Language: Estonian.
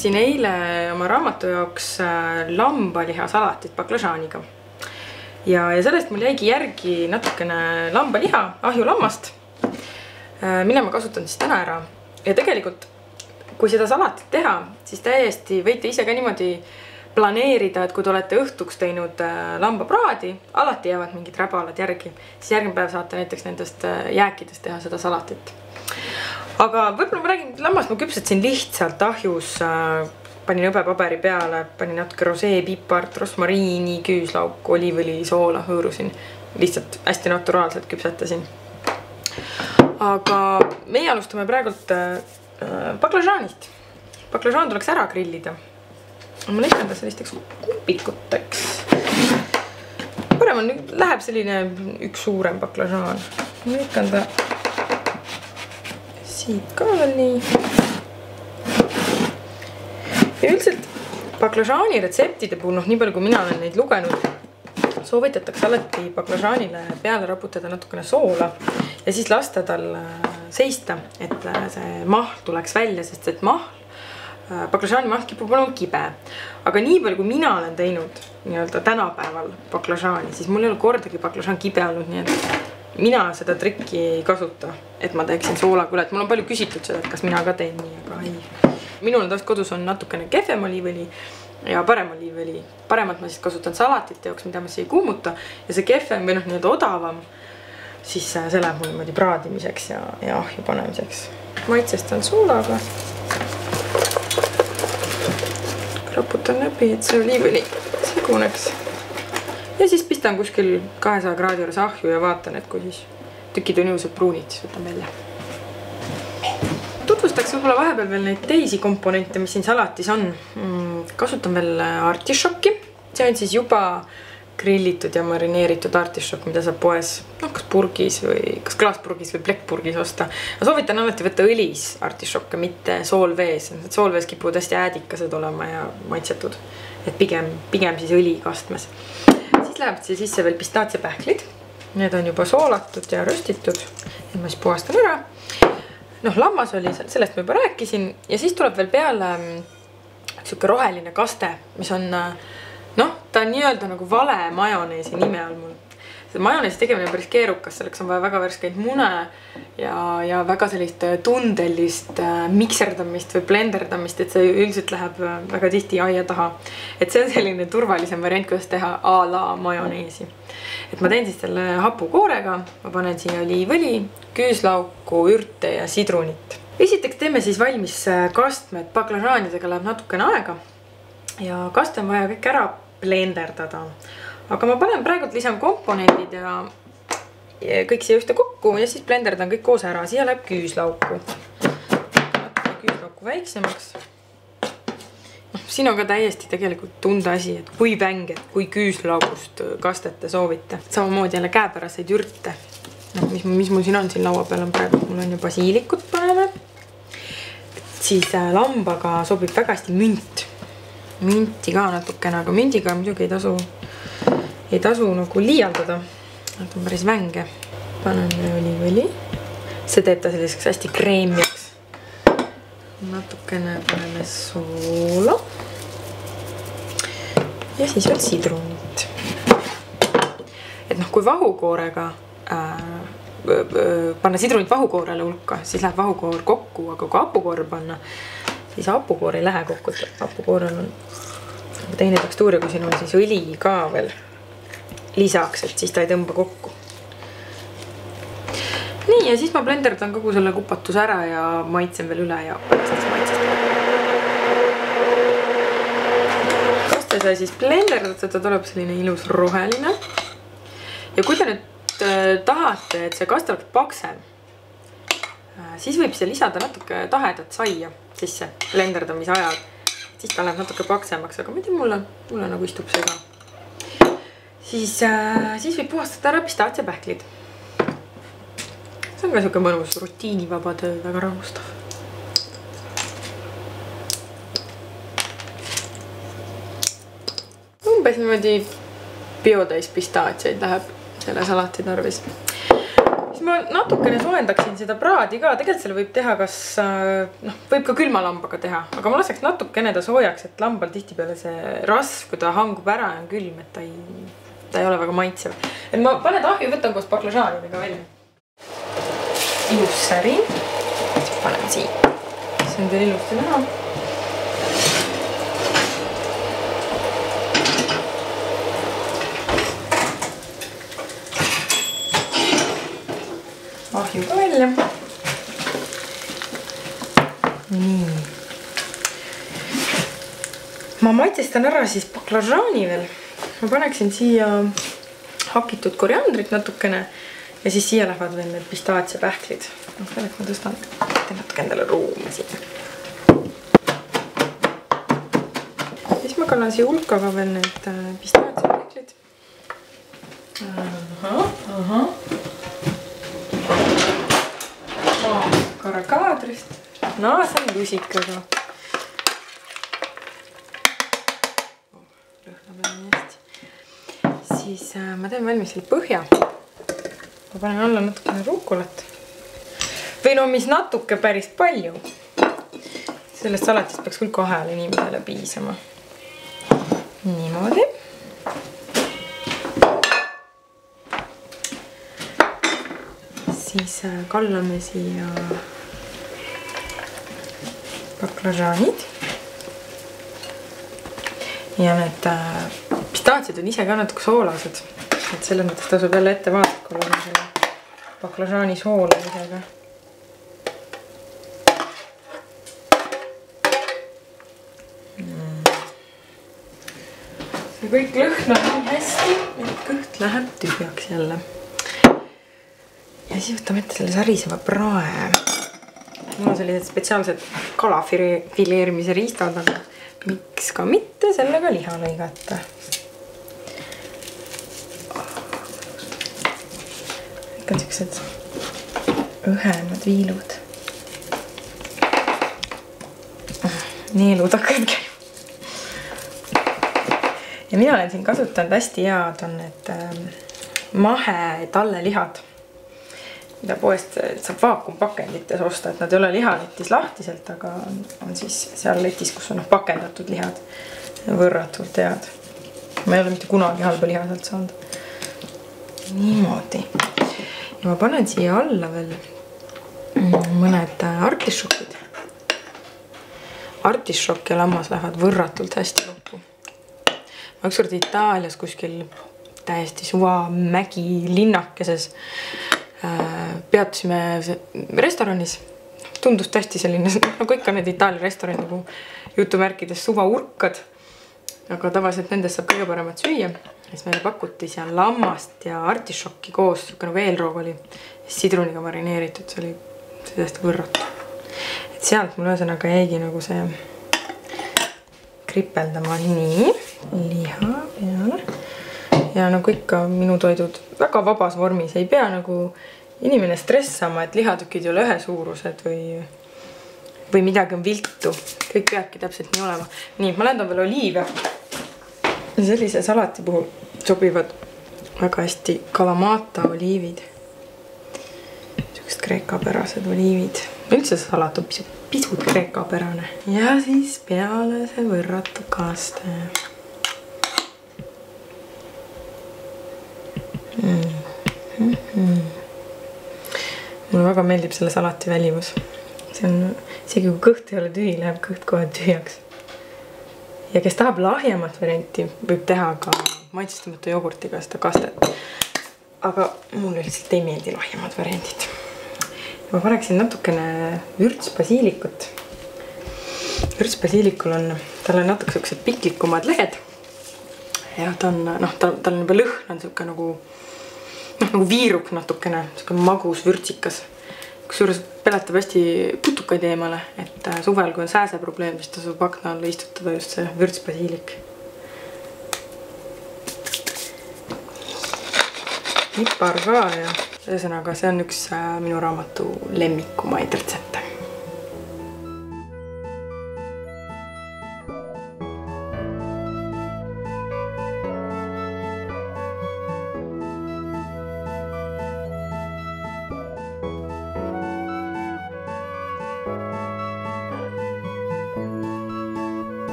valmistasin eile oma raamatu jaoks lambaliha-salatit baklažaaniga. Ja sellest mul jäigi järgi natukene lambaliha, ahjulammast, mille ma kasutan siis täna ära. Ja tegelikult, kui seda salatit teha, siis täiesti võite ise ka niimoodi planeerida, et kui te olete õhtuks teinud lambapraadi, alati jäävad mingid räbalad järgi, siis järgmine päev saate näiteks nendest jääkidest teha seda salatit. Aga võib-olla ma räägin lammast, ma küpsetasin lihtsalt ahjus, panin õbepaberi peale, panin natuke rosee, pipart, rosmariini, küüslauk, oliivõli, soola, hõõrusin. Lihtsalt hästi naturaalselt küpsetasin. Aga meie alustame praegult baklažaanist. Baklažaan tuleks ära grillida. Ma lõikan ta sellisteks kupikuteks. Parem on, läheb selline üks suurem baklažaan. Ma lõikan ta siit ka veel nii. Ja üldiselt baklažaani retseptide puhul, nii palju kui mina olen neid lugenud, soovitatakse alati baklažaanile peale raputada natukene soola ja siis lasta tal seista, et see mahl tuleks välja, sest et baklažaani mahl kipub olema kibe. Aga nii palju kui mina olen teinud tänapäeval baklažaani, siis mul ei ole kordagi baklažaan kibe olnud, nii et mina seda trikki ei kasuta, et ma teeksin soolaga üle. Mul on palju küsitud seda, et kas mina ka teen nii, aga ei. Minul tõesti kodus on natukene kehvem oliivõli ja parem oliivõli. Paremat ma siis kasutan salatite jaoks, mida ma siia ei kuumuta. Ja see kehvem või nii odavam, siis see läheb mul niimoodi praadimiseks ja ahju panemiseks. Maitsestan soolaga. Raputan läbi, et see oliivõli seguneks. Ja siis pistan kuskil 200 kraadi juures ahju ja vaatan, et kui siis tükid on ilusad pruunid, siis võtan välja. Tutvustaks võib-olla vahepeal veel neid teisi komponente, mis siin salatis on. Kasutan veel artišokki. See on siis juba grillitud ja marineeritud artišokk, mida saab poes kas purgis või kas klaaspurgis või plekkpurgis osta. Ma soovitan alati võtta õlis artišokke, mitte soolvees. Soolvees kipuvad hästi äädikased olema ja maitsetud. Et pigem siis õlikastmes. Siis lähevad siia sisse veel pistaatsiapähklid. Need on juba soolatud ja röstitud. Ma siis puhastan ära. Lammas oli, sellest ma juba rääkisin. Ja siis tuleb veel peale selline roheline kaste, mis on, ta on nii-öelda nagu vale majoneesi nime all mul. Majoneesi tegemine on päris keerukas, selleks on vaja väga värskeid mune ja väga sellist tundellist mikserdamist või blenderdamist, et see üldiselt läheb väga tihti aia taha. Et see on selline turvalisem variant, kuidas teha a la majoneesi. Et ma teen siis selle hapukoorega, ma panen siia oliivõli, küüslauku, ürte ja sidrunit. Esiteks teeme siis valmis kastmed, baklažaanidega läheb natukene aega ja kaste on vaja kõik ära blenderdada. Aga ma panen praegult lisan komponendid ja kõik siia ühte kokku ja siis blenderdan kõik koos ära. Siia läheb küüslauku. Küüslauku väiksemaks. Siin on ka täiesti tegelikult tunda asi, et kui vänged, kui küüslaugust kastet te soovite. Samamoodi jälle käepäraseid ürte. Mis mul siin on siin laua peal on praegu. Mul on ju basiilikut paneme. Siis lambaga sobib väga hästi münt. Münti ka natukene, aga mündiga muidugi ei tasu nagu liialdada. Nad on päris vänge. Panen oliivõli. See teeb ta selliseks hästi kreemiaks. Natukene paneme soola. Ja siis veel sidrunit. Et kui vahukoorega panna sidrunit vahukoorele hulka, siis läheb vahukoor kokku, aga kui hapukoor panna, siis hapukoor ei lähe kokku. Hapukoorel on teine tekstuur ja kui siin on siis õli ka veel lisaks, et siis ta ei tõmba kokku. Nii, ja siis ma blenderdan kogu selle kupatuse ära ja maitsen veel üle ja pärast maitsestan. Kaste sai siis blenderdatud, ta tuleb selline ilus roheline. Ja kui te nüüd tahate, et see kaste oleks paksem, siis võib see lisada natuke tahedat saia sisse blenderdamise ajal. Siis ta läheb natuke paksemaks, aga ma ei tea, mulle nagu istub see ka. Siis võib puhastada ära pistaatsiapähklid. See on ka selline mõnus rutiinivaba töö, väga rahustav. Umbes niimoodi biotäis pistaatsiaid läheb selle salati tarvis. Siis ma natukene soojendaksin seda praadi ka, tegelikult selle võib teha kas, võib ka külma lambaga teha, aga ma laseks natukene ta soojaks, et lambal tihtipeale see rasv, kui ta hangub ära ja on külm, et ta ei ole väga maitsev. Et ma panen ahju, võtan koos baklažaanidega välja. Ilus säri. Panen siia. See on teil ilusti näha. Ahju ka välja. Nii. Ma maitsestan ära siis baklažaani veel. Ma paneksin siia hakitud koriandrit natukene ja siis siia lähevad veel need pistaatsia-pähklid. Selleks ma tõstan natuke endale ruumi siia. Siis ma kannan siia hulka ka veel need pistaatsia-pähklid. Karakaadrist. Naasen lusikaga. Lõhnab nii hästi. Siis ma teen valmis selle põhja. Ma panen alla natukene ruukulat. Või no mis natuke päris palju. Sellest salatist peaks küll 2 inimesele piisama. Niimoodi. Siis kallame siia baklažaanid. Ja need pistaatsid on ise ka natuke soolased. Et selles mõttes tasub jälle ette vaadata, kui oleme selle baklažaani soolamisega. See kõik lõhnab nii hästi, et kõht läheb tühjaks jälle. Ja siis võtame ette selle sariseva prae. Mul on sellised spetsiaalsed kalafileerimise riistad, aga miks ka mitte sellega liha lõigata. Ikka on sellised õhemad viilud. Neelud hakkavad käima. Ja mina olen siin kasutanud hästi head on need mahe tallelihad, mida poest saab vaakumpakendites osta, et nad ei ole lihaletis lahtiselt, aga on siis seal letis, kus on pakendatud lihad võrratult head. Ma ei ole mitte kunagi halba liha sealt saanud. Niimoodi. Ja ma panen siia alla veel mõned artišokid. Artišok ja lammas lähevad võrratult hästi kokku. Ma ükskord Itaalias kuskil täiesti suva mägi linnakeses peatusime restoranis. Tundus täiesti selline, nagu ikka need Itaalia restoranid nagu jutumärkides suva urkad. Aga tavaliselt nendest saab kõige paremat süüa. Siis meile pakuti seal lammast ja artišokki koos, nagu eelroog oli sidruniga marineeritud, see oli täiesti võrratu. Et sealt mul ühesõnaga jäigi nagu see kripeldama nii liha peale. Ja nagu ikka minu toidud väga vabas vormis, ei pea nagu inimene stressama, et lihatükid ei ole ühesuurused või midagi on viltu. Kõik peabki täpselt nii olema. Nii, ma lendan veel oliive. Sellise salati puhul sobivad väga hästi kalamata oliivid. Sellised kreekapärased oliivid. Üldse see salat on pisut kreekapärane. Ja siis peale see võrratu kaste. Mulle väga meeldib selle salati välivus. See on, isegi kui kõht ei ole tühi, läheb kõht kohe tühjaks. Ja kes tahab lahjemat varianti, võib teha ka maitsestamata jogurtiga seda kastet. Aga mulle lihtsalt ei meeldi lahjemad variandid. Ja ma paneksin natukene vürtsbasiilikut. Vürtsbasiilikul on, tal on natuke sellised piklikumad lehed. Ja tal on juba lõhn on selline nagu viiruk natukene, selline magus vürtsikas. Kusjuures peletab hästi putukaid eemale, et suvel, kui on sääseprobleem, siis tasub akna alla istutada just see vürtsbasiilik. Pipar ka ja ühesõnaga see on üks minu raamatu lemmikumaid retsepte.